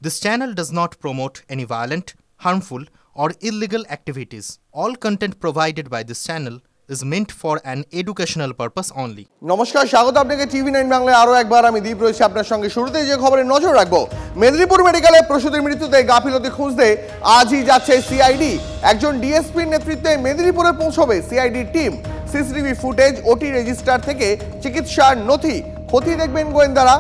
This channel does not promote any violent, harmful, or illegal activities. All content provided by this channel is meant for an educational purpose only. নমস্কার, স্বাগত আপনাকে টিভি9 বাংলায় আরো একবার। আমি দীপ রয়েছি আপনার সঙ্গে। শুরুতেই যে খবরে নজর রাখবো, মেদিনীপুর মেডিকেলে প্রসূতির মৃত্যুতে গাফিলতি খুঁজতে আজই যাচ্ছে সিআইডি। একজন ডিএসপির নেতৃত্বে মেদিনীপুরে পৌঁছবে সিআইডি টিম। সিসিটিভি ফুটেজ, ওটি রেজিস্টার থেকে চিকিৎসার নথি খতিয়ে দেখবেন গোয়েন্দারা।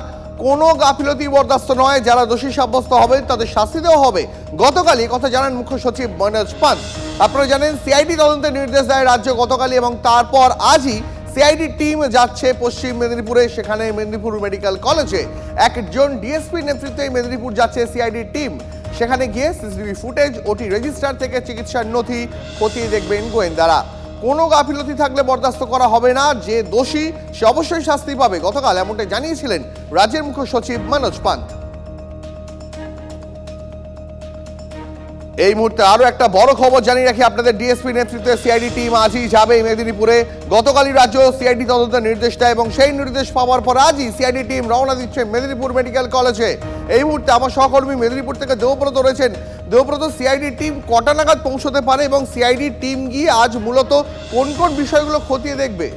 কোনো গাফিলতি বরদাস্ত নয়, যারা দোষী সাব্যস্ত হবে তাদের শাস্তি দেওয়া হবে। গতকালই কথা জানান মুখ্য সচিব মনোজ পান্ত। আপনারা জানেন সিআইডি তদন্তের নির্দেশ দেয় রাজ্য গতকালই, এবং তারপর আজই সিআইডি টিম যাচ্ছে পশ্চিম মেদিনীপুরে। সেখানে মেদিনীপুর মেডিকেল কলেজে একজন ডিএসপির নেতৃত্বে মেদিনীপুর যাচ্ছে সিআইডি টিম। সেখানে গিয়ে সিসিটিভি ফুটেজ, ওটি রেজিস্টার থেকে চিকিৎসার নথি খতিয়ে দেখবেন গোয়েন্দারা। কোনো গাফিলতি থাকলে বরদাস্ত করা হবে না, যে দোষী সে অবশ্যই শাস্তি পাবে। গতকাল এমনটাই জানিয়েছিলেন রাজ্যের মুখ্য সচিব মনোজ পান্ত। এই মুহূর্তে আরো একটা বড় খবর জানিয়ে রাখি আপনাদের, ডিএসপি নেতৃত্বে সিআইডি টিম আজই যাবে মেদিনীপুরে। গতকালই রাজ্য সিআইডি তদন্তের নির্দেশ দেয়, এবং সেই নির্দেশ পাওয়ার পর আজই সিআইডি টিম রওনা দিচ্ছে মেদিনীপুর মেডিকেল কলেজে। এই মুহূর্তে আমার সহকর্মী মেদিনীপুর থেকে দেবব্রত রয়েছেন। দেবব্রত, সিআইডি টিম কটা নাগাদ পৌঁছতে পারে, এবং সিআইডি টিম গিয়ে আজ মূলত কোন কোন বিষয়গুলো খতিয়ে দেখবে?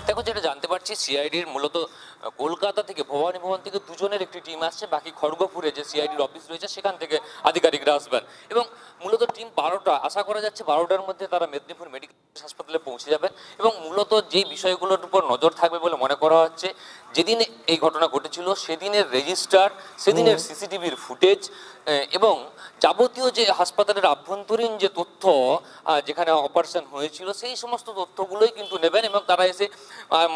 দেখো, যেটা জানতে পারছি, সিআইডির মূলত কলকাতা থেকে, ভবানী ভবন থেকে দুজনের একটি টিম আসছে। বাকি খড়গপুরে যে সিআইডির অফিস রয়েছে সেখান থেকে আধিকারিকরা আসবেন, এবং মূলত টিম 12টা, আশা করা যাচ্ছে 12টার মধ্যে তারা মেদিনীপুর মেডিকেল হাসপাতালে পৌঁছে যাবেন। এবং মূলত যেই বিষয়গুলোর উপর নজর থাকবে বলে মনে করা হচ্ছে, যেদিন এই ঘটনা ঘটেছিল সেদিনের রেজিস্টার, সেদিনের সিসিটিভির ফুটেজ, এবং যাবতীয় যে হাসপাতালের আভ্যন্তরীণ যে তথ্য, যেখানে অপারেশন হয়েছিল সেই সমস্ত তথ্যগুলোই কিন্তু নেবেন। এবং তারা এসে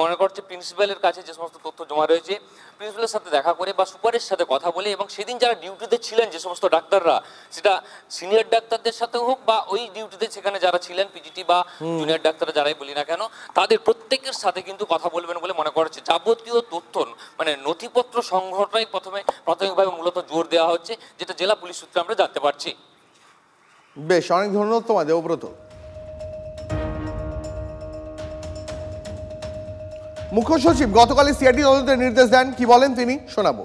মনে করছে প্রিন্সিপালের কাছে যে সমস্ত তথ্য জমা রয়েছে, প্রিন্সিপালের সাথে দেখা করে বা সুপারের সাথে কথা বলে, এবং সেদিন যারা ডিউটিতে ছিলেন যে সমস্ত ডাক্তাররা, সেটা সিনিয়র ডাক্তারদের সাথে হোক বা ওই ডিউটিতে সেখানে যারা ছিলেন পিজিটি বা জুনিয়র ডাক্তাররা যারাই বলি না কেন, তাদের প্রত্যেকের সাথে কিন্তু কথা বলবেন বলে মনে করা হচ্ছে। যাবতীয় তথ্য মানে নথিপত্র সংগ্রহটাই প্রাথমিকভাবে মূলত জোর দেওয়া হচ্ছে, যেটা জেলা পুলিশ সূত্রে আমরা জানতে পারছি। বেশ, অনেক ধন্যবাদ তোমার দেবব্রত। মুখ্য সচিব গতকালই সিআইডি তদন্তের নির্দেশ দেন, কি বলেন তিনি, শোনাবো।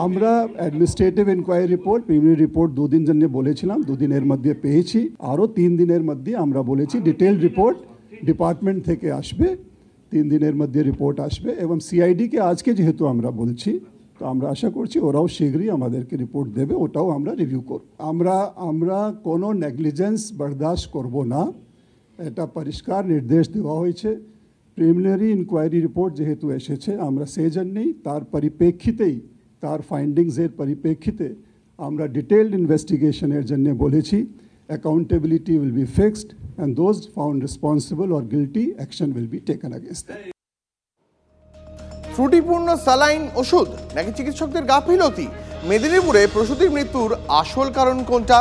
আমরা administrative inquiry report, preliminary report 2 দিন জন্য বলেছিলাম, 2 দিনের মধ্যে পেয়েছি। আরও 3 দিনের মধ্যে আমরা বলেছি ডিটেল রিপোর্ট ডিপার্টমেন্ট থেকে আসবে, 3 দিনের মধ্যে রিপোর্ট আসবে। এবং সিআইডিকে আজকে যেহেতু আমরা বলছি, তো আমরা আশা করছি ওরাও শীঘ্রই আমাদেরকে রিপোর্ট দেবে, ওটাও আমরা রিভিউ করব। আমরা কোনো নেগলিজেন্স বরদাস্ত করব না, এটা পরিষ্কার নির্দেশ দেওয়া হয়েছে। প্রিলিমিনারি ইনকোয়ারি রিপোর্ট যেহেতু এসেছে, আমরা সেই জন্যেই তার পরিপ্রেক্ষিতেই, তার ফাইন্ডিংসের পরিপ্রেক্ষিতে আমরা ডিটেলড ইনভেস্টিগেশনের জন্য বলেছি। Accountability will be fixed and those found responsible or guilty action will be taken against them. ত্রুটিপূর্ণ স্যালাইন ওষুধ নাকি চিকিৎসকদের গাফিলতি? মেদিনীপুরে প্রসূতির মৃত্যুর আসল কারণ কোনটা?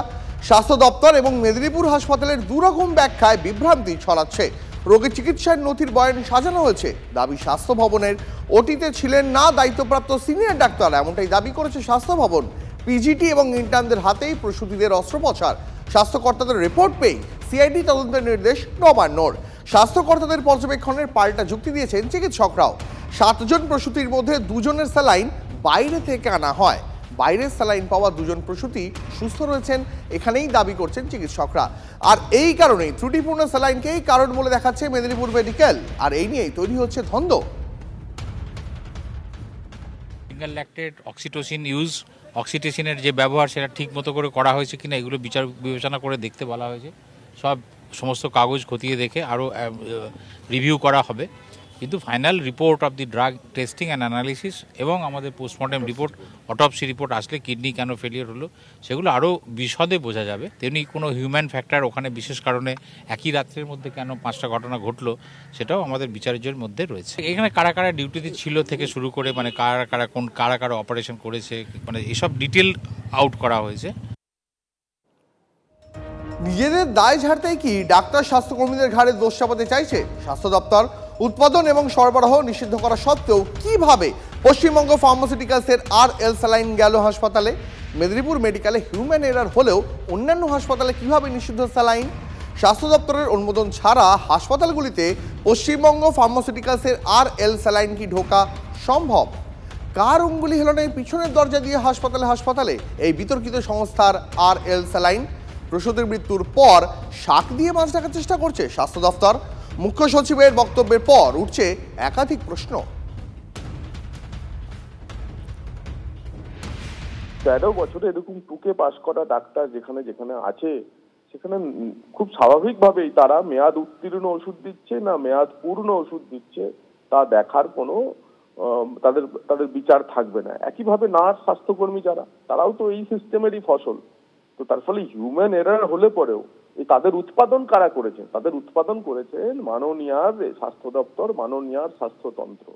স্বাস্থ্য দপ্তর এবং মেদিনীপুর হাসপাতালের দুরকম ব্যাখ্যায় বিভ্রান্তি ছড়াচ্ছে। রোগীর চিকিৎসার নথির বয়ান সাজানো হয়েছে, দাবি স্বাস্থ্য ভবনের ওটিতে ছিলেন না দায়িত্বপ্রাপ্ত সিনিয়র ডাক্তার, এমনটাই দাবি করেছে স্বাস্থ্য ভবন। পিজিটি এবং ইন্টার্নদের হাতেই প্রসূতিদের অস্ত্রোপচার। স্বাস্থ্যকর্তাদের রিপোর্ট পেয়ে সিআইডি তদন্তের নির্দেশ নবান্নর। স্বাস্থ্যকর্তাদের পর্যবেক্ষণের পাল্টা যুক্তি দিয়েছেন চিকিৎসকরাও। 7 জন প্রসূতির মধ্যে 2 জনের স্যালাইন বাইরে থেকে আনা হয়। বাইরের স্যালাইন পাওয়া 2 জন প্রসূতি সুস্থ রয়েছেন, এখানেই দাবি করছেন চিকিৎসকরা। আর এই কারণেই ত্রুটিপূর্ণ স্যালাইনকেই কারণ বলে দেখাচ্ছে মেদিনীপুর মেডিকেল, আর এই নিয়েই তৈরি হচ্ছে ধন্দ। সিঙ্গেল ল্যাকটেড অক্সিটোসিন ইউজ, অক্সিটোসিনের যে ব্যবহার সেটা ঠিক মতো করে করা হয়েছে কিনা এগুলো বিচার বিবেচনা করে দেখতে বলা হয়েছে। সমস্ত কাগজ খতিয়ে দেখে আরও রিভিউ করা হবে। কিন্তু final report of the drug testing and analysis এবং আমাদের পোস্টমর্টেম রিপোর্ট, অটপসি রিপোর্ট আসলে কিডনি কেন ফেলিয়ার হলো সেগুলো আরও বিশদে বোঝা যাবে। তেমনি কোনো হিউম্যান ফ্যাক্টর ওখানে বিশেষ কারণে একই রাত্রের মধ্যে কেন 5টা ঘটনা ঘটলো সেটাও আমাদের বিচার্যের মধ্যে রয়েছে। এখানে কারা কারা ডিউটিতে ছিল থেকে শুরু করে মানে কারা কারা অপারেশন করেছে, মানে এসব ডিটেল আউট করা হয়েছে। নিজেদের দায় ঝাড়তেই কি ডাক্তার স্বাস্থ্যকর্মীদের ঘাড়ে দোষ চাপাতে চাইছে স্বাস্থ্য দপ্তর? উৎপাদন এবং সরবরাহ নিষিদ্ধ করা সত্ত্বেও কিভাবে পশ্চিমবঙ্গ ফার্মাসিউটিক্যালসের RL স্যালাইন গেল হাসপাতালে? মেদিনীপুর মেডিকেলে হিউম্যান এরার হলেও অন্যান্য হাসপাতালে কিভাবে নিষিদ্ধ স্যালাইন? স্বাস্থ্য দপ্তরের অনুমোদন ছাড়া হাসপাতালগুলিতে পশ্চিমবঙ্গ ফার্মাসিউটিক্যালসের RL স্যালাইন কি ঢোকা সম্ভব? কার অঙ্গুলি হেলনে পিছনের দরজা দিয়ে হাসপাতালে এই বিতর্কিত সংস্থার RL স্যালাইন? প্রসূতির মৃত্যুর পর শাক দিয়ে মাছ ঢাকার চেষ্টা করছে স্বাস্থ্য দপ্তর। মুখ্য সচিবের বক্তব্যের পর উঠছে একাধিক প্রশ্ন। 13 বছরে এরকম টুকে পাশ করা ডাক্তার যেখানে যেখানে আছে, সেখানে খুব স্বাভাবিকভাবেই তারা মেয়াদ উত্তীর্ণ ওষুধ দিচ্ছে না মেয়াদ পূর্ণ ওষুধ দিচ্ছে তা দেখার কোনো তাদের বিচার থাকবে না। একইভাবে নার্স, স্বাস্থ্যকর্মী যারা, তারাও তো এই সিস্টেমেরই ফসল। তো তার ফলে হিউম্যান এরার হলে পরেও এই তাদের উৎপাদন কারা করেছে? তাদের উৎপাদন করেছেন মাননীয়ার স্বাস্থ্য দপ্তর, মাননীয়ার স্বাস্থ্যতন্ত্র।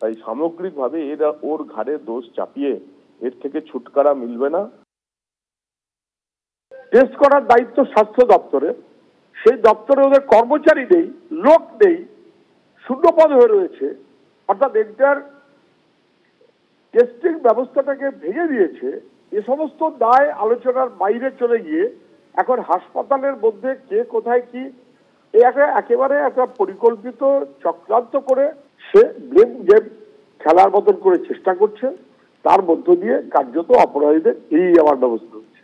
তাই সামগ্রিকভাবে ওর ঘাড়ে দোষ চাপিয়ে এর থেকে ছুটকারা মিলবে না। টেস্ট করার দায়িত্ব স্বাস্থ্য দপ্তরের, সেই দপ্তরে ওদের কর্মচারী নেই, লোক নেই, শূন্যপদ হয়ে রয়েছে। অর্থাৎ এন্টার টেস্টিং ব্যবস্থাটাকে ভেঙে দিয়েছে। এ সমস্ত দায় আলোচনার বাইরে চলে গিয়ে এখন হাসপাতালের মধ্যে কে কোথায় কি একেবারে একটা পরিকল্পিত চক্রান্ত করে সে ব্লেম গেম খেলার মতন করে চেষ্টা করছে। তার মধ্য দিয়ে কার্যত অপরাধীদের এই আমার ব্যবস্থা হচ্ছে।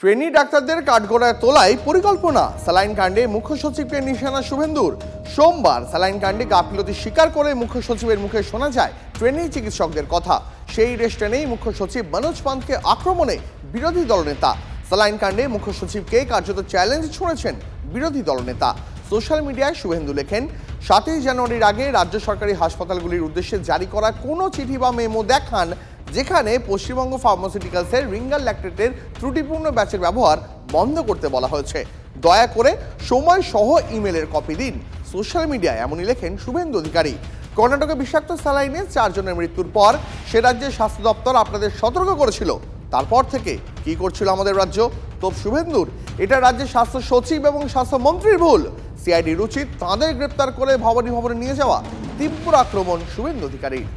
ট্রেনি ডাক্তারদের কাঠগড়ায় তোলায় পরিকল্পনা। স্যালাইন কাণ্ডে মুখ্য সচিবকে নিশানা শুভেন্দুর। সোমবার স্যালাইন কাণ্ডে গাফিলতি স্বীকার করে মুখ্য সচিবের মুখে শোনা যায় ট্রেনি চিকিৎসকদের কথা। সেই রেস্টেনেই মুখ্য সচিব মনোজ পান্তকে আক্রমণে বিরোধী দলনেতা। স্যালাইন কাণ্ডে মুখ্য সচিবকে কার্যত চ্যালেঞ্জ ছুঁড়েছেন বিরোধী দলনেতা। সোশ্যাল মিডিয়ায় শুভেন্দু লেখেন, 7ই জানুয়ারির আগে রাজ্য সরকারি হাসপাতালগুলির উদ্দেশ্যে জারি করা কোনো চিঠি বা মেমো দেখান যেখানে পশ্চিমবঙ্গ ফার্মাসিউটিক্যালসের রিঙ্গাল ল্যাকটেটের ত্রুটিপূর্ণ ব্যাচের ব্যবহার বন্ধ করতে বলা হয়েছে। দয়া করে সময় সহ ইমেলের কপি দিন। সোশ্যাল মিডিয়ায় এমনই লেখেন শুভেন্দু অধিকারী। কর্ণাটকে বিষাক্ত স্যালাইনে 4 জনের মৃত্যুর পর সে রাজ্যের স্বাস্থ্য দপ্তর আপনাদের সতর্ক করেছিল। তারপর থেকে কি করছিল আমাদের রাজ্য? তোপ শুভেন্দুর। এটা রাজ্যের স্বাস্থ্য সচিব এবং স্বাস্থ্যমন্ত্রীর ভুল। সিআইডির উচিত তাঁদের গ্রেপ্তার করে ভবনে নিয়ে যাওয়া। তীব্র আক্রমণ শুভেন্দু অধিকারীর।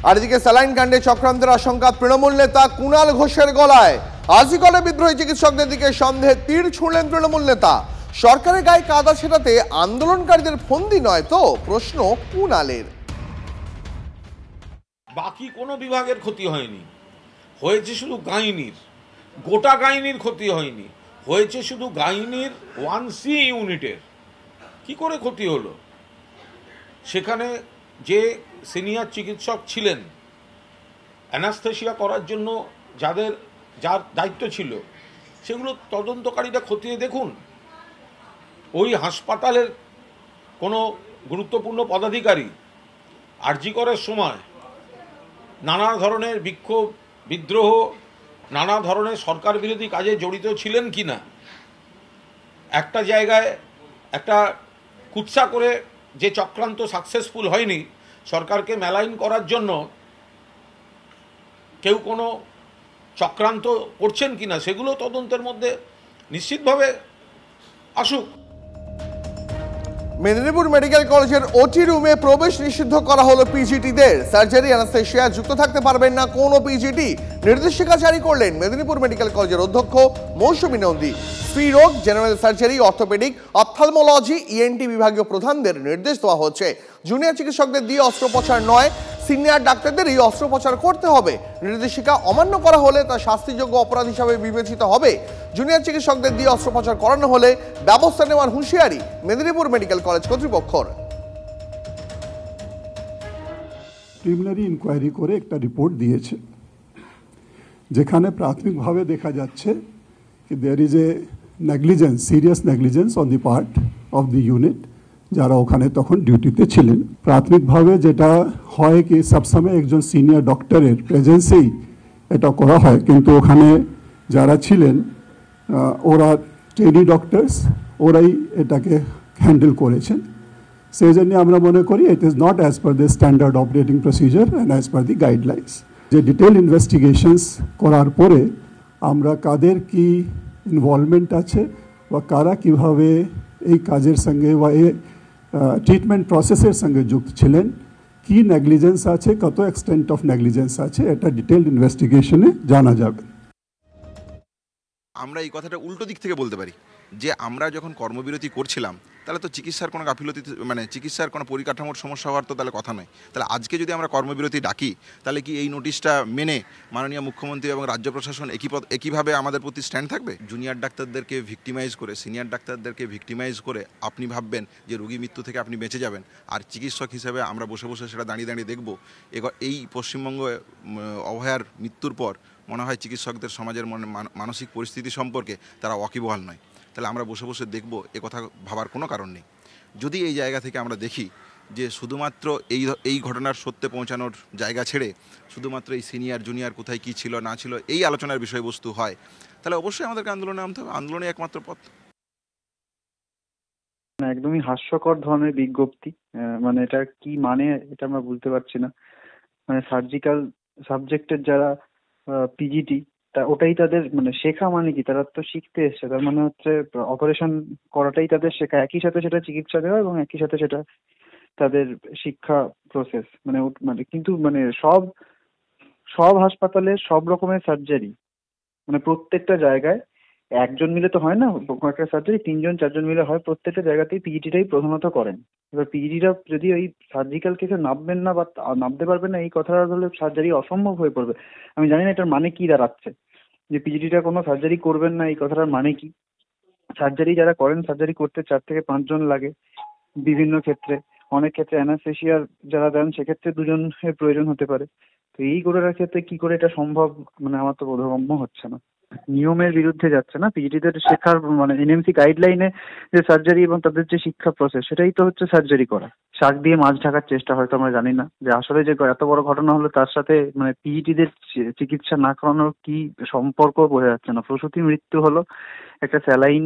আর এদিকে স্যালাইন কাণ্ডে চক্রান্তের আশঙ্কা তৃণমূল নেতা কুণাল ঘোষের গলায়। আজিকরে বিদ্রোহী চিকিৎসকদের দিকে সন্দেহে তীর ছুঁড়লেন তৃণমূল নেতা। সরকারের গায়ে কাদা ছেটাতে আন্দোলনকারীদের ফন্দি নয় তো, প্রশ্ন কুণালের। বাকি কোনো বিভাগের ক্ষতি হয়নি, হয়েছে শুধু গাইনির। গোটা গাইনির ক্ষতি হয়নি, হয়েছে শুধু গাইনির 1C ইউনিটের। কি করে ক্ষতি হলো? সেখানে যে সিনিয়র চিকিৎসক ছিলেন অ্যানাস্থেসিয়া করার জন্য যার দায়িত্ব ছিল, সেগুলো তদন্তকারীরা খতিয়ে দেখুন। ওই হাসপাতালের কোনো গুরুত্বপূর্ণ পদাধিকারী আরজি করার সময় নানা ধরনের বিক্ষোভ, বিদ্রোহ, নানা ধরনের সরকার বিরোধী কাজে জড়িত ছিলেন কি না। একটা জায়গায় একটা কুৎসা করে যে চক্রান্ত সাকসেসফুল হয়নি, সরকারকে মেলাইন করার জন্য কেউ কোনো চক্রান্ত করছেন কিনা, সেগুলো তদন্তের মধ্যে নিশ্চিতভাবে আসুক। মেদিনীপুর মেডিকেল কলেজের ওটি রুমে প্রবেশ নিষিদ্ধ করা হলো পিজিটিদের। সার্জারি অ্যানাস্থেসিয়া যুক্ত থাকতে পারবেন না কোনো পিজিটি। নির্দেশিকা জারি করলেন মেদিনীপুর মেডিকেল কলেজের অধ্যক্ষ মৌসুমী নন্দী। স্ত্রীরোগ, general surgery, orthopaedic, ophthalmology, ENT বিভাগীয় প্রধানদের নির্দেশ দেওয়া হচ্ছে জুনিয়র চিকিৎসকদের দিয়ে অস্ত্রোপচার নয়, সিনিয়র ডাক্তারদেরই অস্ত্রোপচার করতে হবে। নির্দেশিকা অমান্য করা হলে তা শাস্তিযোগ্য অপরাধ হিসাবে বিবেচিত হবে। জুনিয়র চিকিৎসকদের দিয়ে অস্ত্রোপচার করানো হলে ব্যবস্থা নেওয়ার হুঁশিয়ারি মেদিনীপুর মেডিকেল কলেজ কর্তৃপক্ষের। প্রিলিমিনারি ইনকোয়ারি করে একটা রিপোর্ট দিয়েছে, যেখানে প্রাথমিকভাবে দেখা যাচ্ছে कि there is a negligence, serious negligence on the part of the unit যারা ওখানে তখন ডিউটিতে ছিলেন। প্রাথমিকভাবে যেটা হয় কি সবসময় একজন সিনিয়র ডক্টরের প্রেজেন্সেই এটা করা হয়, কিন্তু ওখানে যারা ছিলেন ওরা ট্রেনি ডক্টরস, ওরাই এটাকে হ্যান্ডেল করেছেন। সেই জন্য আমরা মনে করি it is not as per the standard operating procedure and as per the guidelines. যে ডিটেল ইনভেস্টিগেশনস করার পরে আমরা কাদের কি ইনভলভমেন্ট আছে বা কারা কিভাবে এই কাজের সঙ্গে বা এই ট্রিটমেন্ট প্রসেসের সঙ্গে যুক্ত ছিলেন, কি নেগলিজেন্স আছে, কত এক্সটেন্ট অফ নেগলিজেন্স আছে, এটা ডিটেইলড ইনভেস্টিগেশনে জানা যাবে। আমরা এই কথাটা উল্টো দিক থেকে বলতে পারি যে আমরা যখন কর্মবিরতি করছিলাম তাহলে তো চিকিৎসার কোনো গাফিলতি, মানে চিকিৎসার কোনো পরিকাঠামোর সমস্যা হওয়ার তো তাহলে কথা নয়। তাহলে আজকে যদি আমরা কর্মবিরতি ডাকি তাহলে কি এই নোটিশটা মেনে মাননীয় মুখ্যমন্ত্রী এবং রাজ্য প্রশাসন একইভাবে আমাদের প্রতি স্ট্যান্ড থাকবে? জুনিয়র ডাক্তারদেরকে ভিক্টিমাইজ করে, সিনিয়র ডাক্তারদেরকে ভিক্টিমাইজ করে আপনি ভাববেন যে রোগী মৃত্যু থেকে আপনি বেঁচে যাবেন, আর চিকিৎসক হিসেবে আমরা বসে বসে সেটা দাঁড়িয়ে দাঁড়িয়ে দেখব? এই পশ্চিমবঙ্গ অভয়ার মৃত্যুর পর মনে হয় চিকিৎসকদের সমাজের মানসিক পরিস্থিতি সম্পর্কে তারা ওয়াকিবহাল নয়। তাহলে আমরা বসে বসে দেখব, কথা ভাবার কোনো কারণ নেই। যদি এই জায়গা থেকে আমরা দেখি যে শুধুমাত্র এই ঘটনার সত্যে পৌঁছানোর জায়গা ছেড়ে শুধুমাত্র এই সিনিয়র জুনিয়র কোথায় কী ছিল না ছিল এই আলোচনার বিষয়বস্তু হয়, তাহলে অবশ্যই আমাদেরকে আন্দোলনে নামতে হবে। আন্দোলনই একমাত্র পথ। একদমই হাস্যকর ধরনের বিজ্ঞপ্তি, মানে এটা কি মানে এটা আমরা বুঝতে পারছি না। মানে সার্জিক্যাল সাবজেক্টের যারা পিজিটি, ওটাই তাদের মানে শেখা মানে কি? তারা তো শিখতে এসছে, তার মানে হচ্ছে অপারেশন করাটাই তাদের শেখা, একই সাথে সেটা চিকিৎসা দেওয়া এবং একই সাথে সেটা তাদের শিক্ষা প্রসেস। মানে কিন্তু মানে সব হাসপাতালে সব রকমের সার্জারি, মানে প্রত্যেকটা জায়গায় একজন মিলে তো হয় না, একটা সার্জারি 3-4জন মিলে হয়, প্রত্যেকটা জায়গাতেই পিজিটিটাই প্রধানত করেন। এবার পিজিটিরা যদি ওই সার্জিক্যাল কেসে নামবেন না বা নামতে পারবেন না, এই কথাটা হলে সার্জারি অসম্ভব হয়ে পড়বে। আমি জানি না এটার মানে কি দাঁড়াচ্ছে, যে পিজিটিটা কোনো সার্জারি করবেন না, এই কথাটার মানে কি? সার্জারি যারা করেন, সার্জারি করতে 4 থেকে 5 জন লাগে বিভিন্ন ক্ষেত্রে, অনেক ক্ষেত্রে অ্যানাস্থেসিয়ার যারা দেন সেক্ষেত্রে 2 জনের প্রয়োজন হতে পারে। তো এই গোটার ক্ষেত্রে কি করে এটা সম্ভব, মানে আমার তো বোধগম্য হচ্ছে না। নিয়মের বিরুদ্ধে যাচ্ছে না পিজিটিদের শেখার, মানে এনএমসি গাইডলাইনে যে সার্জারি এবং তাদের যে শিক্ষা প্রসেস, সেটাই তো হচ্ছে সার্জারি করা। শাক দিয়ে মাছ ঢাকার চেষ্টা, হয়তো আমরা জানি না যে আসলে যে এত বড় ঘটনা হলো তার সাথে মানে পিজিটিদের চিকিৎসা না করানোর কি সম্পর্ক বোঝা যাচ্ছে না। প্রসূতি মৃত্যু হলো, একটা স্যালাইন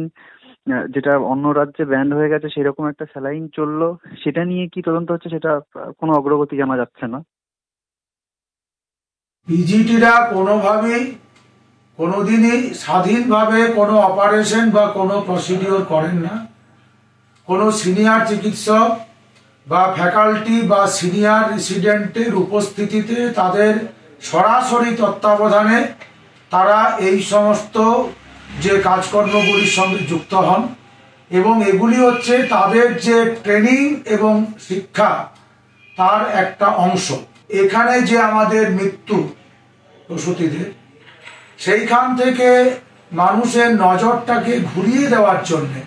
যেটা অন্য রাজ্যে ব্যান্ড হয়ে গেছে সেরকম একটা স্যালাইন চললো, সেটা নিয়ে কি তদন্ত হচ্ছে সেটা কোনো অগ্রগতি জানা যাচ্ছে না। পিজিটিরা কোনোভাবেই কোনোদিনই স্বাধীনভাবে কোনো অপারেশন বা কোনো প্রসিডিওর করেন না। কোনো সিনিয়র চিকিৎসক বা ফ্যাকাল্টি বা সিনিয়র রেসিডেন্টের উপস্থিতিতে তাদের সরাসরি তত্ত্বাবধানে তারা এই সমস্ত যে কাজকর্মগুলির সঙ্গে যুক্ত হন, এবং এগুলি হচ্ছে তাদের যে ট্রেনিং এবং শিক্ষা তার একটা অংশ। এখানে যে আমাদের মৃত্যু প্রসূতিদের, সেইখান থেকে মানুষের নজরটাকে ঘুরিয়ে দেওয়ার জন্যে,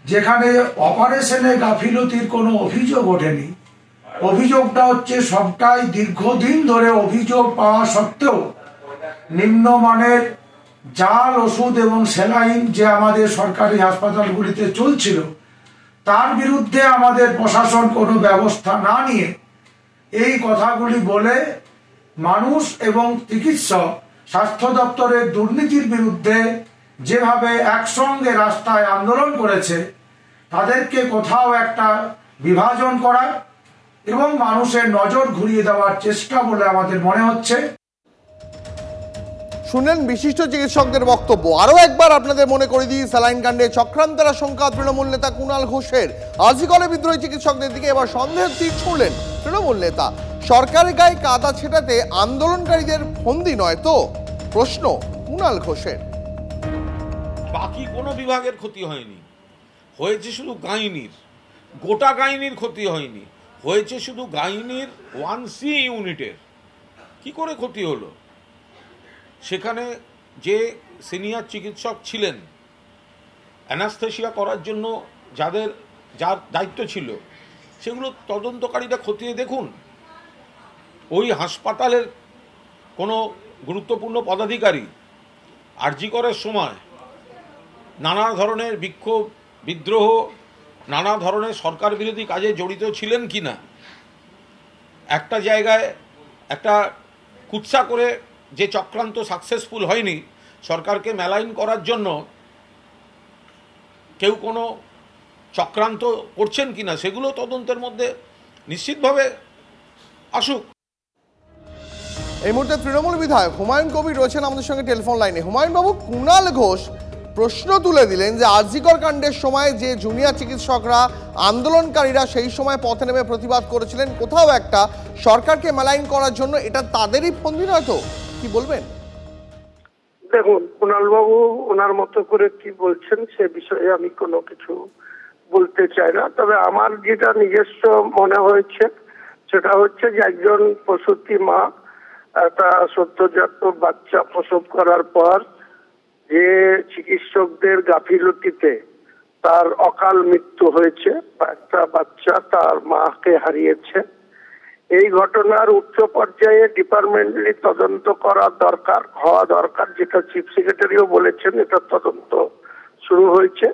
যেখানে অপারেশনে গাফিলতির কোনো অভিযোগ ওঠেনি, অভিযোগটা হচ্ছে সবটাই দীর্ঘদিন ধরে অভিযোগ পাওয়া সত্ত্বেও নিম্নমানের জাল ওষুধ এবং স্যালাইন যে আমাদের সরকারি হাসপাতালগুলিতে চলছিল, তার বিরুদ্ধে আমাদের প্রশাসন কোনো ব্যবস্থা না নিয়ে এই কথাগুলি বলে মানুষ এবং চিকিৎসক স্বাস্থ্য দপ্তরের দুর্নীতির বিরুদ্ধে যেভাবে একসঙ্গে রাস্তায় আন্দোলন করেছে, তাদেরকে কোথাও একটা বিভাজন করা এবং মানুষের নজর ঘুরিয়ে দেওয়ার চেষ্টা বলে আমাদের মনে হচ্ছে। শুনলেন বিশিষ্ট চিকিৎসকদের বক্তব্য। আরো একবার আপনাদের মনে করে দিই, স্যালাইন কাণ্ডে চক্রান্তের আশঙ্কা তৃণমূল নেতা কুণাল ঘোষের। আজিকলে বিদ্রোহী চিকিৎসকদের দিকে এবার সন্দেহের তীর ছুড়লেন তৃণমূল নেতা। সরকারের গায়ে কাদা ছেটাতে আন্দোলনকারীদের ফন্দি নয় তো, প্রশ্ন কুণাল ঘোষের। বাকি কোনো বিভাগের ক্ষতি হয়নি, হয়েছে শুধু গাইনির, গোটা গাইনির ক্ষতি হয়নি, হয়েছে শুধু গাইনির 1C ইউনিটের। কি করে ক্ষতি হলো? সেখানে যে সিনিয়র চিকিৎসক ছিলেন, অ্যানাস্থেসিয়া করার জন্য যার দায়িত্ব ছিল, সেগুলো তদন্তকারীরা খতিয়ে দেখুন। ওই হাসপাতালের কোনো গুরুত্বপূর্ণ পদাধিকারী আরজি করার সময় নানা ধরনের বিক্ষোভ, বিদ্রোহ, নানা ধরনের সরকার বিরোধী কাজে জড়িত ছিলেন কি না, একটা জায়গায় একটা কুৎসা করে যে চক্রান্ত সাকসেসফুল হয়নি, সরকারকে মেলাইন করার জন্য কেউ কোনো চক্রান্ত করছেন কিনা, সেগুলো তদন্তের মধ্যে নিশ্চিতভাবে আসুক। এই মুহূর্তে তৃণমূল বিধায়ক হুমায়ুন কবির রয়েছেন আমাদের সঙ্গে টেলিফোন লাইনে। হুমায়ুন বাবু, কুণাল ঘোষ প্রশ্ন তুলে দিলেন যে আরজিকর কাণ্ডের সময় যে জুনিয়র চিকিৎসকরা আন্দোলনকারীরা সেই সময় পথে নেমে প্রতিবাদ করেছিলেন, কোথাও একটা সরকারকে মেলাইন করার জন্য এটা তাদেরই ফন্দি নয়তো, কি বলবেন? দেখুন, কুণালবাবু ওনার মতো করে কি বলছেন সে বিষয়ে আমি কোনো কিছু বলতে চাই না। তবে আমার যেটা নিজস্ব মনে হয়েছে সেটা হচ্ছে যে একজন প্রসূতি মা একটা সদ্যজাত বাচ্চা প্রসব করার পর যে চিকিৎসকদের গাফিলতিতে তার অকাল মৃত্যু হয়েছে, একটা বাচ্চা তার মাকে হারিয়েছে, এই ঘটনার উচ্চ পর্যায়ে ডিপার্টমেন্টালি তদন্ত করা হওয়া দরকার, যেটা চিফ সেক্রেটারিও বলেছেন, এটা তদন্ত শুরু হয়েছে।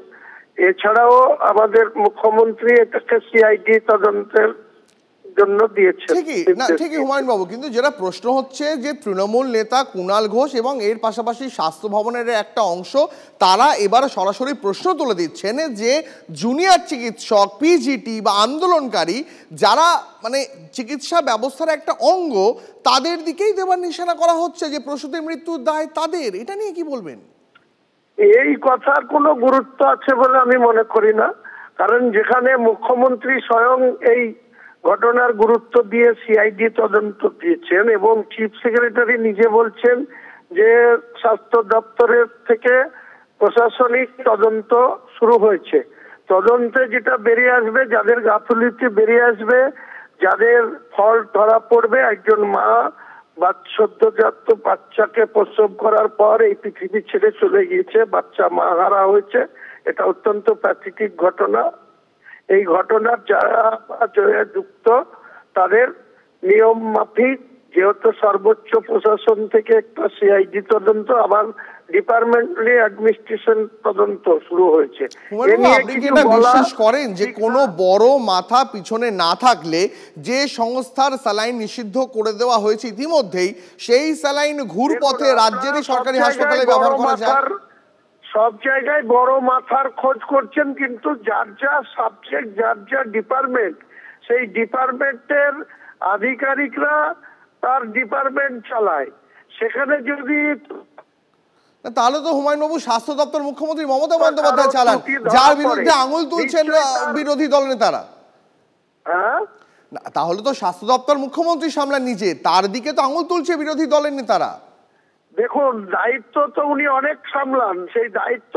এছাড়াও আমাদের মুখ্যমন্ত্রী এটাকে সিআইডি তদন্তের জন্য দিয়েছেন। ঠিকই হুমায়ুন বাবু, কিন্তু যেটা প্রশ্ন হচ্ছে যে তৃণমূল নেতা কুণাল ঘোষ এবং এর পাশাপাশি স্বাস্থ্য ভবনের একটা অংশ তারা এবার সরাসরি প্রশ্ন তুলে দিচ্ছেন যে জুনিয়র চিকিৎসক, পিজিটি বা আন্দোলনকারী যারা মানে চিকিৎসা ব্যবস্থার একটা অঙ্গ, তাদের দিকেই দেবার নিশানা করা হচ্ছে যে প্রসূতির মৃত্যুর দায় তাদের। এটা নিয়ে কি বলবেন? এই কথার কোনো গুরুত্ব আছে বলে আমি মনে করি না, কারণ যেখানে মুখ্যমন্ত্রী স্বয়ং এই ঘটনার গুরুত্ব দিয়ে সিআইডি তদন্ত দিয়েছেন এবং চিফ সেক্রেটারি নিজে বলছেন যে স্বাস্থ্য দপ্তরের থেকে প্রশাসনিক তদন্ত শুরু হয়েছে, তদন্তে যেটা বেরিয়ে আসবে, যাদের গাফিলতি বেরিয়ে আসবে, যাদের ফল্ট ধরা পড়বে, একজন মা সদ্যজাত বাচ্চাকে প্রসব করার পর এই পৃথিবী ছেড়ে চলে গিয়েছে, বাচ্চা মা হারা হয়েছে, এটা অত্যন্ত প্রাকৃতিক ঘটনা। এই ঘটনার যারা যুক্ত তাদের নিয়ম মাফিক, যেহেতু সর্বোচ্চ প্রশাসন থেকে একটা সিআইডি তদন্ত, আবার ডিপার্টমেন্টালি অ্যাডমিনিস্ট্রেশন তদন্ত শুরু হয়েছে। আপনি কি এটা বিশ্বাস করেন যে কোনো বড় মাথা পিছনে না থাকলে যে সংস্থার স্যালাইন নিষিদ্ধ করে দেওয়া হয়েছে ইতিমধ্যেই, সেই স্যালাইন ঘুরপথে রাজ্যেরই সরকারি হাসপাতালে ব্যবহার করা যায়? সব জায়গায় বড় মাথার খোঁজ করছেন, কিন্তু যার যা সাবজেক্ট, যার যা ডিপার্টমেন্ট, সেই ডিপার্টমেন্টের আধিকারিকরা তার ডিপার্টমেন্ট চালায়। সেখানে যদি তাহলে তো হুমায়ুন বাবু স্বাস্থ্য দপ্তর মুখ্যমন্ত্রী মমতা বন্দ্যোপাধ্যায় চালান, যার বিরুদ্ধে আঙুল তুলছেন বিরোধী দল নেতারা। তাহলে তো স্বাস্থ্য দপ্তর মুখ্যমন্ত্রী সামলান নিজে, তার দিকে তো আঙুল তুলছে বিরোধী দলের নেতারা। দেখুন, দায়িত্ব তো উনি অনেক সামলান, সেই দায়িত্ব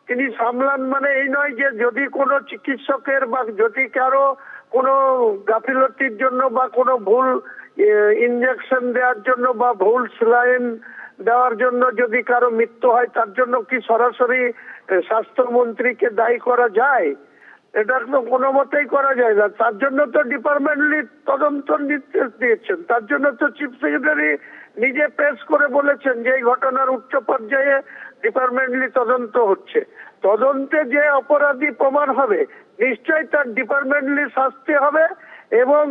তিনি সামলান মানে এই নয় যে যদি কোনো চিকিৎসকের বা যদি কারো কোনো গাফিলতির জন্য বা কোনো ভুল ইনজেকশন দেওয়ার জন্য বা ভুল স্যালাইন দেওয়ার জন্য যদি কারো মৃত্যু হয়, তার জন্য কি সরাসরি স্বাস্থ্যমন্ত্রীকে দায়ী করা যায়? এটা তো কোনো মতেই করা যায় না। তার জন্য তো ডিপার্টমেন্টালি তদন্ত নির্দেশ দিয়েছেন, তার জন্য তো চিফ সেক্রেটারি নিজে পেশ করে বলেছেন যে এই ঘটনার উচ্চ পর্যায়ে ডিপার্টমেন্টালি তদন্ত হচ্ছে, তদন্তে যে অপরাধী প্রমাণ হবে নিশ্চয়ই তার ডিপার্টমেন্টালি শাস্তি হবে এবং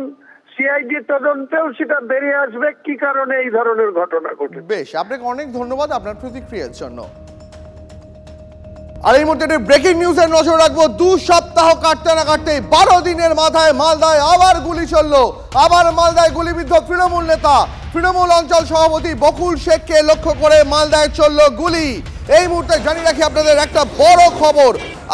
সিআইডি তদন্তেও সেটা বেরিয়ে আসবে কি কারণে এই ধরনের ঘটনা ঘটে। বেশ, আপনাকে অনেক ধন্যবাদ আপনার প্রতিক্রিয়ার জন্য। আর এই মুহূর্তে ব্রেকিং নিউজের নজর রাখবো। 2 সপ্তাহ কাটতে না কাটতে 12 দিনের মাথায় মালদায় আবার গুলি চললো। আবার মালদায় গুলিবিদ্ধ তৃণমূল নেতা, তৃণমূল অঞ্চল সভাপতি বকুল শেখকে লক্ষ্য করে মালদায় চললো গুলি। এই মুহূর্তে জানিয়ে রাখি আপনাদের একটা বড় খবর।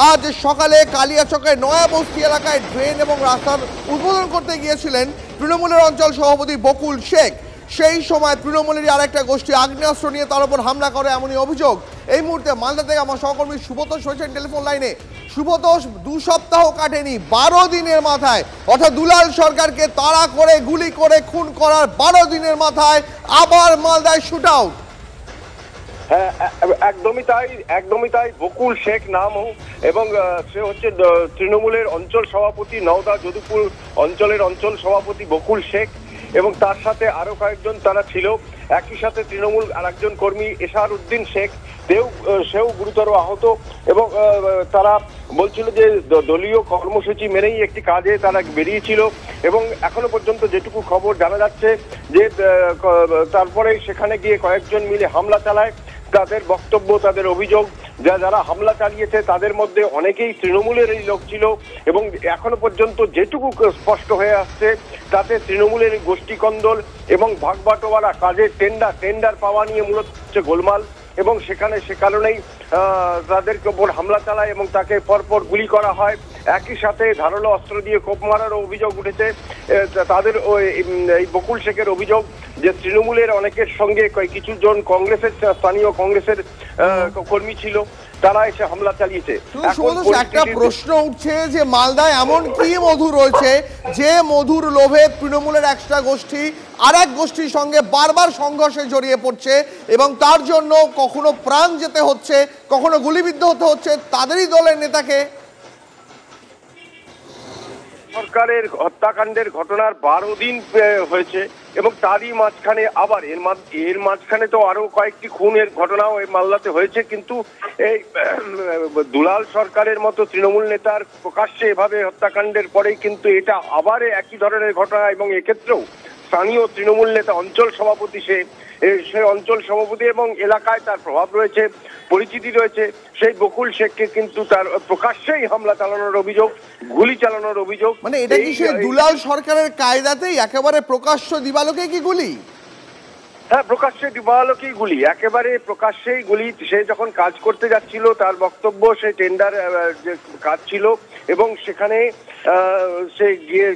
আজ সকালে কালিয়াচকের নয়াবস্তি এলাকায় ড্রেন এবং রাস্তার উদ্বোধন করতে গিয়েছিলেন তৃণমূলের অঞ্চল সভাপতি বকুল শেখ। সেই সময় তৃণমূলের আরেকটা গোষ্ঠী আগ্নেয়াস্ত্র নিয়ে তার উপর হামলা করে, এমনই অভিযোগ। এই মুহূর্তে মালদা থেকে আমার সহকর্মী শুভতোষ রয়েছেন টেলিফোন লাইনে। শুভতোষ, 2 সপ্তাহ কাটেনি, 12 দিনের মাথায়, অর্থাৎ দুলাল সরকারকে তাড়া করে গুলি করে খুন করার 12 দিনের মাথায় আবার মালদায় শুট আউট। হ্যাঁ, একদমই তাই। বকুল শেখ নাম এবং সে হচ্ছে তৃণমূলের অঞ্চল সভাপতি, নওদা যদুপুর অঞ্চলের অঞ্চল সভাপতি বকুল শেখ এবং তার সাথে আরো কয়েকজন তারা ছিল। একই সাথে তৃণমূল আর একজন কর্মী এশার উদ্দিন শেখ, সেও গুরুতর আহত এবং তারা বলছিল যে দলীয় কর্মসূচি মেনেই একটি কাজে তারা বেরিয়েছিল এবং এখনো পর্যন্ত যেটুকু খবর জানা যাচ্ছে যে তারপরে সেখানে গিয়ে কয়েকজন মিলে হামলা চালায়। তাদের বক্তব্য, তাদের অভিযোগ, যারা হামলা চালিয়েছে তাদের মধ্যে অনেকেই তৃণমূলের এই লোক ছিল এবং এখনো পর্যন্ত যেটুকু স্পষ্ট হয়ে আসছে তাতে তৃণমূলের গোষ্ঠীকন্দল এবং ভাগবাটোয়ারা, কাজের টেন্ডার পাওয়া নিয়ে মূলত হচ্ছে গোলমাল এবং সে কারণেই তাদের উপর হামলা চালায় এবং তাকে পরপর গুলি করা হয়। একই সাথে ধারালো অস্ত্র দিয়ে কোপ মারারও অভিযোগ উঠেছে। তাদের এই বকুল শেখের অভিযোগ যে তৃণমূলের অনেকের সঙ্গে কিছু জন কংগ্রেসের স্থানীয় কংগ্রেসের কর্মী ছিল, তারা এসে হামলা চালিয়েছে। একটা প্রশ্ন উঠছে যে মালদায় এমন কি মধু রয়েছে যে মধুর লোভে তৃণমূলের একটা গোষ্ঠী আর এক গোষ্ঠীর সঙ্গে বারবার সংঘর্ষে জড়িয়ে পড়ছে এবং তার জন্য কখনো প্রাণ যেতে হচ্ছে, কখনো গুলিবিদ্ধ হতে হচ্ছে তাদেরই দলের নেতাকে। সরকারের হত্যাকাণ্ডের ঘটনার 12 দিন হয়েছে এবং তারই মাঝখানে আবার এর মাঝখানে তো আরো কয়েকটি খুনের ঘটনাও এই মালদাতে হয়েছে। কিন্তু এই দুলাল সরকারের মতো তৃণমূল নেতার প্রকাশ্যে এভাবে হত্যাকাণ্ডের পরেই কিন্তু এটা আবার একই ধরনের ঘটনা এবং এক্ষেত্রেও স্থানীয় তৃণমূল নেতা অঞ্চল সভাপতি সে অঞ্চল সভাপতি এবং এলাকায় তার প্রভাব রয়েছে, পরিচিতি রয়েছে, সেই বকুল শেখকে কিন্তু তার প্রকাশ্যেই হামলা চালানোর অভিযোগ, গুলি চালানোর অভিযোগ। মানে এটা কি সেই দুলাল সরকারের কায়দাতেই একেবারে প্রকাশ্য দিবালোকে কি গুলি? হ্যাঁ, প্রকাশ্যে দিবালোকেই গুলি, একেবারে প্রকাশ্যেই গুলি। সে যখন কাজ করতে যাচ্ছিল তার বক্তব্য সে টেন্ডার যে কাজ ছিল এবং সেখানে সে গিয়ে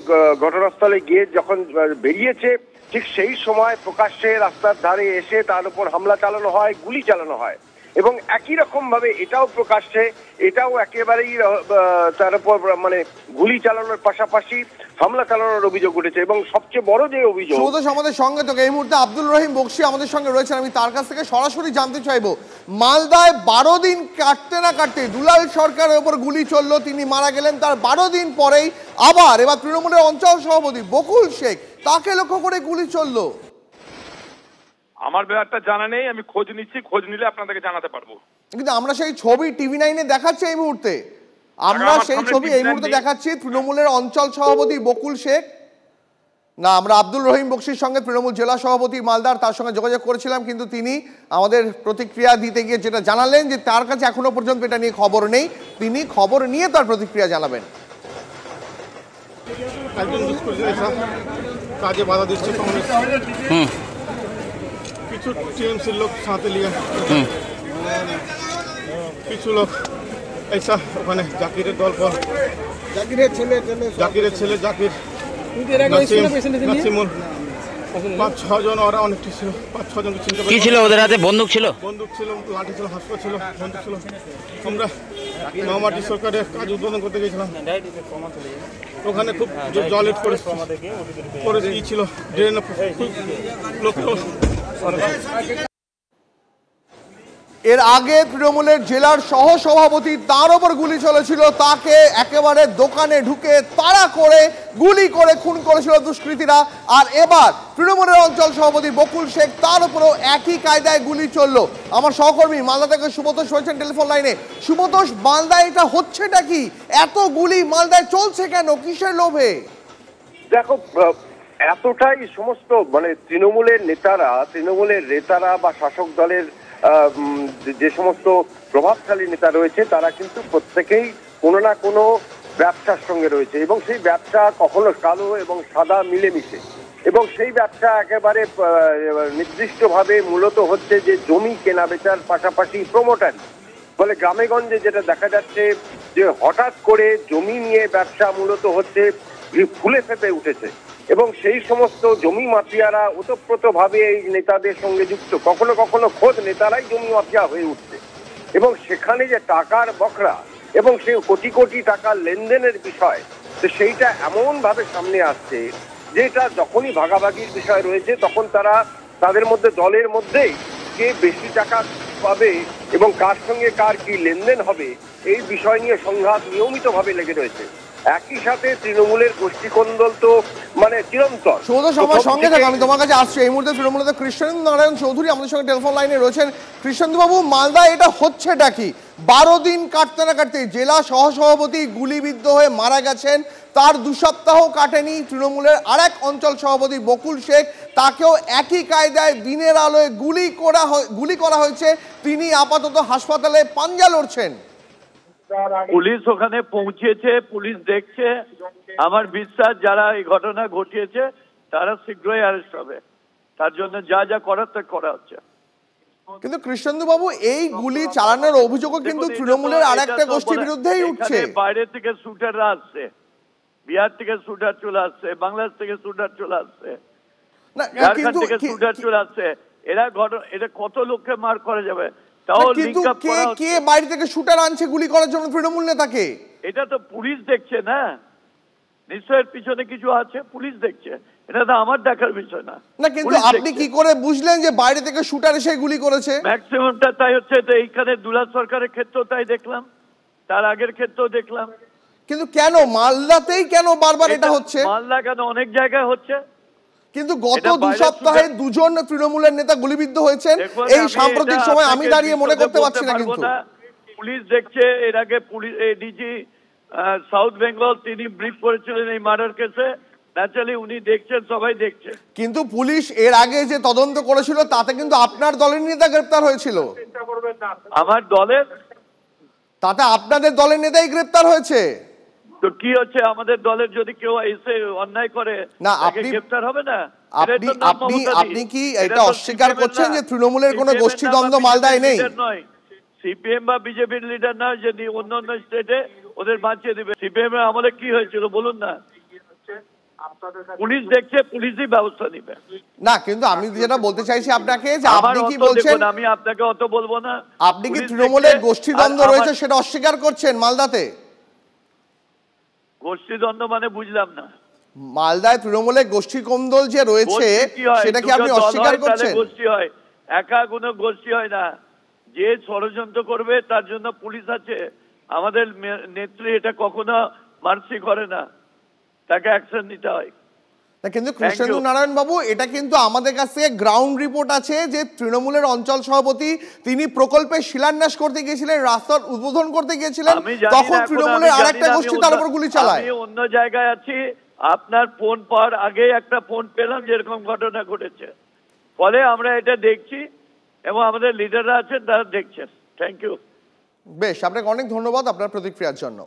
ঘটনাস্থলে গিয়ে যখন বেরিয়েছে ঠিক সেই সময় প্রকাশ্যে রাস্তার ধারে এসে তার উপর হামলা চালানো হয়, গুলি চালানো হয় এবং একই রকম ভাবে এটাও প্রকাশ্যে, এটাও একেবারেই তার উপর মানে গুলি চালানোর পাশাপাশি হামলা চালানোর অভিযোগ উঠেছে। এবং সবচেয়ে বড় যে অভিযোগ, আমাদের সঙ্গে তো এই মুহূর্তে আব্দুল রহিম বকশী আমাদের সঙ্গে রয়েছেন, আমি তার কাছ থেকে সরাসরি জানতে চাইবো মালদায় 12 দিন কাটতে না কাটতে দুলাল সরকারের উপর গুলি চললো, তিনি মারা গেলেন, তার 12 দিন পরেই আবার এবার তৃণমূলের অঞ্চল সভাপতি বকুল শেখ তাকে লক্ষ্য করে গুলি চললো। আমার ব্যাপারটা জানা নেই, আমি খোঁজ নিচ্ছি, খোঁজ নিলে আপনাদেরকে জানাতে পারবো। কিন্তু আমরা সেই ছবি TV9 দেখাচ্ছি এই মুহূর্তে, আমরা সেই ছবি এই মুহূর্তে দেখাচ্ছি তৃণমূলের অঞ্চল সভাপতি বকুল শেখ। না, আমরা আব্দুল রহিম বকশীর সঙ্গে তৃণমূল জেলা সভাপতি মালদার তার সঙ্গে যোগাযোগ করেছিলাম, কিন্তু তিনি আমাদের প্রতিক্রিয়া দিতে গিয়ে যেটা জানালেন যে তার কাছে এখনো পর্যন্ত এটা নিয়ে খবর নেই, তিনি খবর নিয়ে তার প্রতিক্রিয়া জানাবেন। কাজে বাধা দিচ্ছে কিছু টিএমসির লোক সাথে নিয়ে কিছু লোক ऐसा ওখানে জাকিরের দল পর জাকিরের ছেলে জাকির নাসিমুল 5-6 জন, ওরা অনেকটি ছিল, 5-6 জনকে চিনতে পারি। কি ছিল ওদের হাতে? বন্দুক ছিল, লাঠি ছিল, হাসপা ছিল, বন্দুক ছিল। আমরা মামাটি সরকারের কাজ উদ্বোধন করতে গেছিলাম, ওখানে খুব জলের পরিস্থিতি ছিল, ড্রেন লোক। এর আগে তৃণমূলের জেলার সহসভাপতি তার ওপর গুলি চলেছিল, তাকে একেবারে দোকানে ঢুকে তাড়া করে গুলি করে খুন করেছিল দুষ্কৃতীরা। আর এবার তৃণমূলের অঞ্চল সভাপতি বকুল শেখ, তার উপরও একই কায়দায় গুলি চললো। আমার সহকর্মী মালদা থেকে সুব্রতোষ রয়েছেন টেলিফোন লাইনে। সুব্রতোষ, মালদায় এটা হচ্ছেটা কি? এত গুলি মালদায় চলছে কেন? কিসের লোভে? দেখো, এতটাই সমস্ত মানে তৃণমূলের নেতারা বা শাসক দলের যে সমস্ত প্রভাবশালী নেতা রয়েছে তারা কিন্তু প্রত্যেকেই কোনো না কোনো ব্যবসার সঙ্গে রয়েছে এবং সেই ব্যবসা কখনো কালো এবং সাদা মিলেমিশে, এবং সেই ব্যবসা একেবারে নির্দিষ্টভাবে মূলত হচ্ছে যে জমি কেনা বেচার পাশাপাশি প্রমোটারি। ফলে গ্রামে গঞ্জে যেটা দেখা যাচ্ছে যে হঠাৎ করে জমি নিয়ে ব্যবসা মূলত হচ্ছে ফুলে ফেপে উঠেছে এবং সেই সমস্ত জমি মাফিয়ারা ওতপ্রোতভাবে এই নেতাদের সঙ্গে যুক্ত, কখনো কখনো খোদ নেতারাই জমি মাফিয়া হয়ে উঠছে এবং সেখানে যে টাকার বখরা এবং সেই কোটি কোটি টাকার লেনদেনের বিষয়, তো সেইটা এমনভাবে সামনে আসছে যেটা যখনই ভাগাভাগির বিষয় রয়েছে তখন তাদের মধ্যে দলের মধ্যেই কে বেশি টাকা পাবে এবং কার সঙ্গে কার কি লেনদেন হবে এই বিষয় নিয়ে সংঘাত নিয়মিতভাবে লেগে রয়েছে। একই সাথে তৃণমূলের গোষ্ঠীকন্দল তো মানে চিরন্তর। সৌদ সঙ্গে থাকো, আমি তোমার কাছে আসছি। এই মুহূর্তে তৃণমূলের কৃষ্ণেন্দু নারায়ণ চৌধুরী আমাদের সঙ্গে টেলিফোন লাইনে রয়েছেন। কৃষ্ণেন্দু বাবু, মালদা এটা হচ্ছেটা কি? 12 দিন কাটতে না কাটতে জেলা সহসভাপতি গুলিবিদ্ধ হয়ে মারা গেছেন, তার 2 সপ্তাহ কাটেনি তৃণমূলের আরেক অঞ্চল সভাপতি বকুল শেখ, তাকেও একই কায়দায় দিনের আলোয় গুলি করা হয়েছে, তিনি আপাতত হাসপাতালে পাঞ্জা লড়ছেন। পুলিশ ওখানে পৌঁছেছে, পুলিশ দেখছে। আমার বিশ্বাস যারা এই ঘটনা ঘটিয়েছে তারা শীঘ্রই অ্যারেস্ট হবে, তার জন্য যা যা করার তা করা হচ্ছে। কিন্তু কৃষ্ণেন্দু বাবু, এই গুলি চালানোর অভিযোগও কিন্তু তৃণমূলের আরেকটা গোষ্ঠীর বিরুদ্ধেই উঠছে। বাইরে থেকে শুটাররা আসছে, বিহার থেকে শুটার চলে আসছে, বাংলাদেশ থেকে শুটার চলে আসছে, ঝাড়খণ্ড থেকে শুটার চলে আসছে। এটা কত লোককে মার করা যাবে? তাও লিংক আপ করা হচ্ছে। কে বাইরে থেকে শুটার আনছে গুলি করার জন্য তৃণমূল নেতাকে? এটা তো পুলিশ দেখছে না, নিশ্চয়ের পিছনে কিছু আছে, পুলিশ দেখছে, এটা তো আমার দেখার বিষয় না। না, কিন্তু আপনি কি করে বুঝলেন যে বাইরে থেকে শুটার এসে গুলি করেছে? ম্যাক্সিমামটা তাই হচ্ছে। তো এইখানে দুলাল সরকারের ক্ষেত্রেও তাই দেখলাম, তার আগের ক্ষেত্রেও দেখলাম। কিন্তু কেন মালদাতেই কেন বারবার এটা হচ্ছে? মালদা কেন, অনেক জায়গায় হচ্ছে। কিন্তু গত 2 সপ্তাহে 2 জন তৃণমূলের নেতা গুলিবিদ্ধ হয়েছেন এই সাম্প্রতিক সময়, আমি দাঁড়িয়ে মনে করতে পারছি না। কিন্তু পুলিশ দেখছে। এর আগে পুলিশ ডিজি সাউথ বেঙ্গল তিনি ব্রিফ করেছিলেন এই মার্ডার কেসে, ন্যাচারালি উনি দেখছেন, সবাই দেখছে। কিন্তু পুলিশ এর আগে যে তদন্ত করেছিল তাতে কিন্তু আপনার দলের নেতা গ্রেফতার হয়েছিল। আমার দলের, তাতে আপনাদের দলের নেতাই গ্রেফতার হয়েছে। তো কি হচ্ছে, আমাদের দলের যদি কেউ এসে অন্যায় করে না, আপনি গ্রেফতার হবে না? আপনি কি এটা অস্বীকার করছেন যে তৃণমূলের কোনো গোষ্ঠী দ্বন্দ্ব মালদায় নেই? সিপিএম বা বিজেপির লিডার নয় যে অন্য স্টেটে ওদের বাঁচিয়ে দিবে। সিপিএম এর আমলে কি হয়েছিল বলুন না? পুলিশ দেখছে, পুলিশই ব্যবস্থা নিবে। না, কিন্তু আমি যেটা বলতে চাইছি আপনাকে, যে আপনি কি বলছেন, আমি আপনাকে অত বলবো না। আপনি কি তৃণমূলের গোষ্ঠী দ্বন্দ্ব রয়েছে সেটা অস্বীকার করছেন মালদাতে? গোষ্ঠী দ্বন্দ্ব মানে বুঝলাম না। মালদায় তৃণমূলের গোষ্ঠী কোন্দল যে রয়েছে সেটা কি আপনি অস্বীকার করছেন? গোষ্ঠী হয়, একা কোনো গোষ্ঠী হয় না। যে ষড়যন্ত্র করবে তার জন্য পুলিশ আছে। আমাদের নেত্রী এটা কখনো মার্সি করে না, তাকে অ্যাকশন নিতে হয়। কিন্তু কৃষ্ণেন্দু নারায়ণ বাবু, এটা কিন্তু আমাদের কাছে গ্রাউন্ড রিপোর্ট আছে যে তৃণমূলের অঞ্চল সভাপতি তিনি প্রকল্পে শিলান্যাস করতে গিয়েছিলেন, রাস্তার উদ্বোধন করতে গিয়েছিলেন, তখন তৃণমূলের আরেকটা গোষ্ঠী তার উপর গুলি চালায়। আমি অন্য জায়গায় আছি, আপনার ফোন পাওয়ার আগে একটা ফোন পেলাম যেরকম ঘটনা ঘটেছে, ফলে আমরা এটা দেখছি এবং আমাদের লিডাররা আছেন তারা দেখছেন। Thank you. বেশ, আপনাকে অনেক ধন্যবাদ আপনার প্রতিক্রিয়ার জন্য।